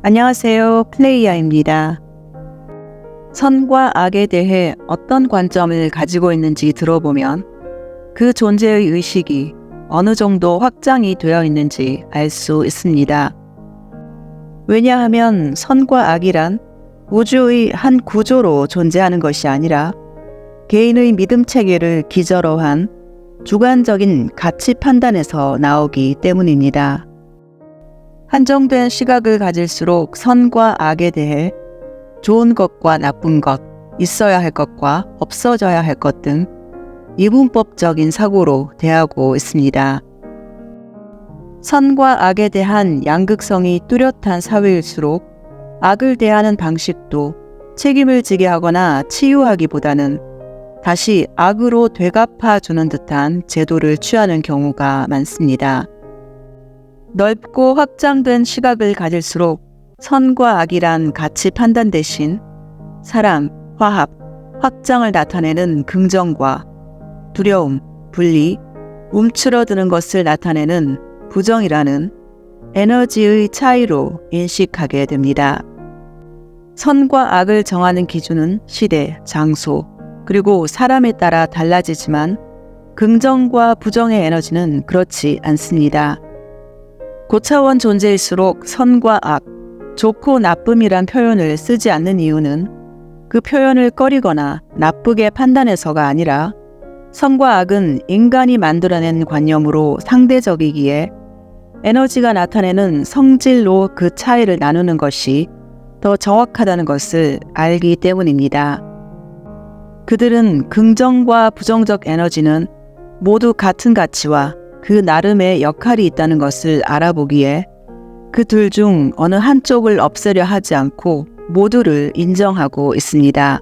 안녕하세요. 플레이야입니다. 선과 악에 대해 어떤 관점을 가지고 있는지 들어보면 그 존재의 의식이 어느 정도 확장이 되어 있는지 알 수 있습니다. 왜냐하면 선과 악이란 우주의 한 구조로 존재하는 것이 아니라 개인의 믿음 체계를 기저로 한 주관적인 가치 판단에서 나오기 때문입니다. 한정된 시각을 가질수록 선과 악에 대해 좋은 것과 나쁜 것, 있어야 할 것과 없어져야 할 것 등 이분법적인 사고로 대하고 있습니다. 선과 악에 대한 양극성이 뚜렷한 사회일수록 악을 대하는 방식도 책임을 지게 하거나 치유하기보다는 다시 악으로 되갚아주는 듯한 제도를 취하는 경우가 많습니다. 넓고 확장된 시각을 가질수록 선과 악이란 가치 판단 대신 사랑, 화합, 확장을 나타내는 긍정과 두려움, 분리, 움츠러드는 것을 나타내는 부정이라는 에너지의 차이로 인식하게 됩니다. 선과 악을 정하는 기준은 시대, 장소, 그리고 사람에 따라 달라지지만 긍정과 부정의 에너지는 그렇지 않습니다. 고차원 존재일수록 선과 악, 좋고 나쁨이란 표현을 쓰지 않는 이유는 그 표현을 꺼리거나 나쁘게 판단해서가 아니라 선과 악은 인간이 만들어낸 관념으로 상대적이기에 에너지가 나타내는 성질로 그 차이를 나누는 것이 더 정확하다는 것을 알기 때문입니다. 그들은 긍정과 부정적 에너지는 모두 같은 가치와 그 나름의 역할이 있다는 것을 알아보기에 그 둘 중 어느 한쪽을 없애려 하지 않고 모두를 인정하고 있습니다.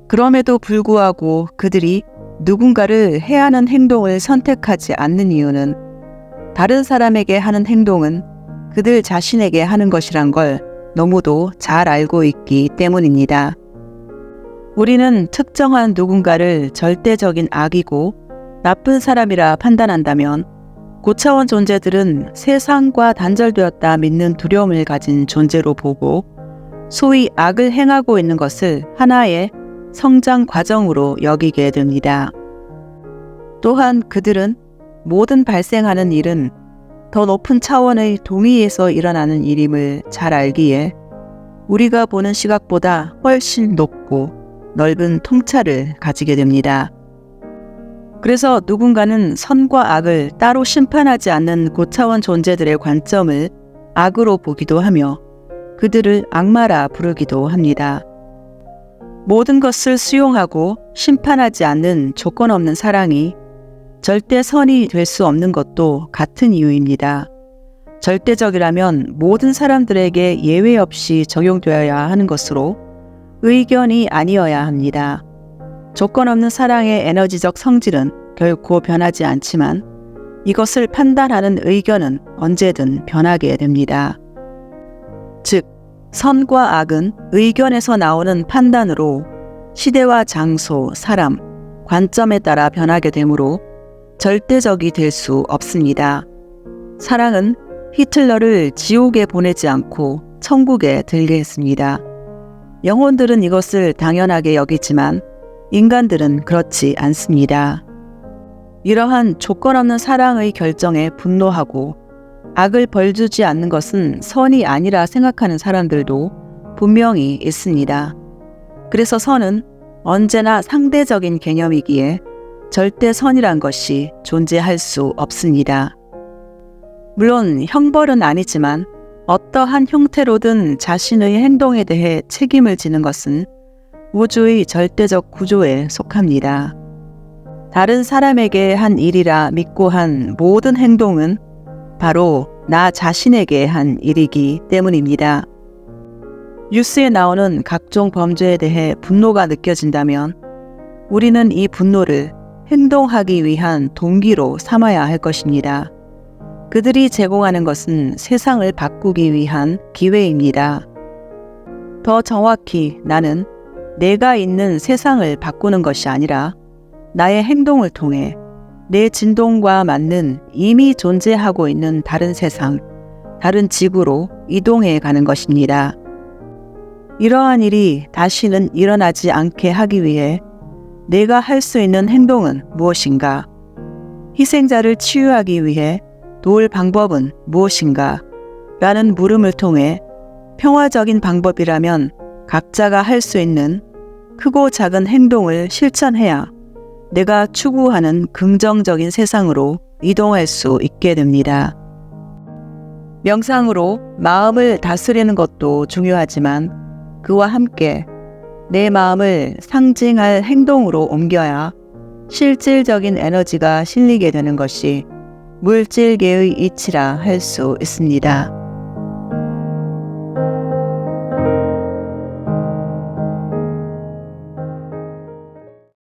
그럼에도 불구하고 그들이 누군가를 해하는 행동을 선택하지 않는 이유는 다른 사람에게 하는 행동은 그들 자신에게 하는 것이란 걸 너무도 잘 알고 있기 때문입니다. 우리는 특정한 누군가를 절대적인 악이고 나쁜 사람이라 판단한다면 고차원 존재들은 세상과 단절되었다 믿는 두려움을 가진 존재로 보고 소위 악을 행하고 있는 것을 하나의 성장 과정으로 여기게 됩니다. 또한 그들은 모든 발생하는 일은 더 높은 차원의 동의에서 일어나는 일임을 잘 알기에 우리가 보는 시각보다 훨씬 높고 넓은 통찰을 가지게 됩니다. 그래서 누군가는 선과 악을 따로 심판하지 않는 고차원 존재들의 관점을 악으로 보기도 하며 그들을 악마라 부르기도 합니다. 모든 것을 수용하고 심판하지 않는 조건 없는 사랑이 절대 선이 될 수 없는 것도 같은 이유입니다. 절대적이라면 모든 사람들에게 예외 없이 적용되어야 하는 것으로 의견이 아니어야 합니다. 조건 없는 사랑의 에너지적 성질은 결코 변하지 않지만 이것을 판단하는 의견은 언제든 변하게 됩니다. 즉, 선과 악은 의견에서 나오는 판단으로 시대와 장소, 사람, 관점에 따라 변하게 되므로 절대적이 될 수 없습니다. 사랑은 히틀러를 지옥에 보내지 않고 천국에 들게 했습니다. 영혼들은 이것을 당연하게 여기지만 인간들은 그렇지 않습니다. 이러한 조건 없는 사랑의 결정에 분노하고 악을 벌주지 않는 것은 선이 아니라 생각하는 사람들도 분명히 있습니다. 그래서 선은 언제나 상대적인 개념이기에 절대 선이란 것이 존재할 수 없습니다. 물론 형벌은 아니지만 어떠한 형태로든 자신의 행동에 대해 책임을 지는 것은 우주의 절대적 구조에 속합니다. 다른 사람에게 한 일이라 믿고 한 모든 행동은 바로 나 자신에게 한 일이기 때문입니다. 뉴스에 나오는 각종 범죄에 대해 분노가 느껴진다면 우리는 이 분노를 행동하기 위한 동기로 삼아야 할 것입니다. 그들이 제공하는 것은 세상을 바꾸기 위한 기회입니다. 더 정확히 나는 내가 있는 세상을 바꾸는 것이 아니라 나의 행동을 통해 내 진동과 맞는 이미 존재하고 있는 다른 세상, 다른 지구로 이동해 가는 것입니다. 이러한 일이 다시는 일어나지 않게 하기 위해 내가 할 수 있는 행동은 무엇인가? 희생자를 치유하기 위해 도울 방법은 무엇인가? 라는 물음을 통해 평화적인 방법이라면 각자가 할 수 있는 크고 작은 행동을 실천해야 내가 추구하는 긍정적인 세상으로 이동할 수 있게 됩니다. 명상으로 마음을 다스리는 것도 중요하지만 그와 함께 내 마음을 상징할 행동으로 옮겨야 실질적인 에너지가 실리게 되는 것이 물질계의 이치라 할 수 있습니다.